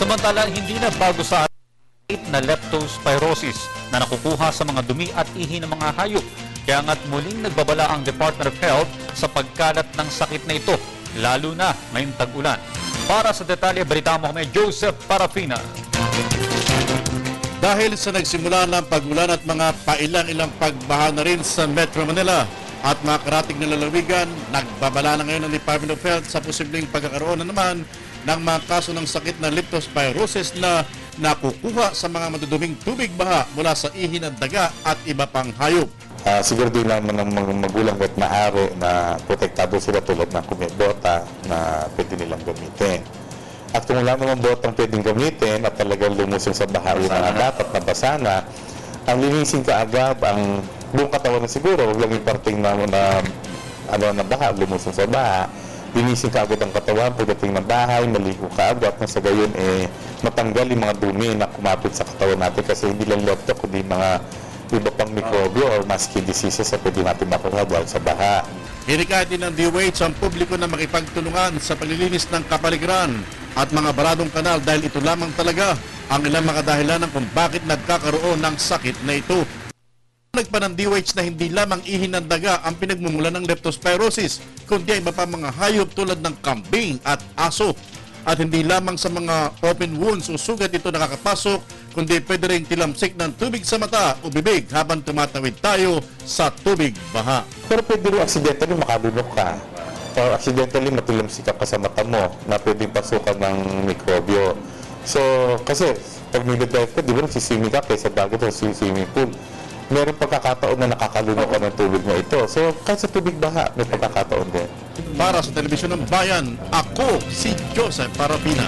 Samantala, hindi na bago sa na leptospirosis na nakukuha sa mga dumi at ihi ng mga hayop. Kaya nga't muling nagbabala ang Department of Health sa pagkalat ng sakit na ito, lalo na ngayong tag-ulan. Para sa detalye, balita mo kami, Joseph Parafina. Dahil sa nagsimula ng pag-ulan at mga pailang-ilang pagbaha na rin sa Metro Manila at mga karating na lalawigan, nagbabala na ngayon ng Department of Health sa posibleng pagkakaroon na naman ng mga kaso ng sakit na leptospirosis na nakukuha sa mga maduduming tubig baha mula sa ihi ng daga at iba pang hayop. Siguro din naman ng mga magulang at maaari na protektado sila tulad ng kumibota na pwede nilang gamitin. At kung wala naman botang pwedeng gamitin at talagang lumusong sa baha yung mga dapat na basa na, ang linisin kaagad ang buong katawan na siguro, huwag lang yung parting na baha, lumusong sa baha. Linisin kaagad ang katawan pagdating ng bahay, maligo kaagad na sa gayon matanggal yung mga dumi na kumapit sa katawan natin kasi hindi lang lepto kundi mga iba pang mikrobyo or skin diseases na pwede natin makuha dahil sa baha. Hinikayat din ng DOH ang publiko na makipagtulungan sa paglilinis ng kapaligiran at mga baradong kanal dahil ito lamang talaga ang ilang mga dahilan kung bakit nagkakaroon ng sakit na ito. Nagpa ng DOH na hindi lamang ihi ng daga ang pinagmumulan ng leptospirosis, kundi iba pa mga hayop tulad ng kambing at aso. At hindi lamang sa mga open wounds o sugat ito nakakapasok, kundi pwede rin tilamsik ng tubig sa mata o bibig habang tumatawid tayo sa tubig baha. Pero pwede rin accidentally makalunok ka or accidentally matilamsik ka sa mata mo na pwedeng pasukan ng mikrobyo. So, kasi pag niladive ka, di ba nagsiswimming ka kaysa dagat o swimming pool, meron pagkakataon na nakakalunok ka ng tubig na ito. So, kahit sa tubig baha, may pagkakataon din. Para sa Telebisyon ng Bayan, ako si Joseph Parafina.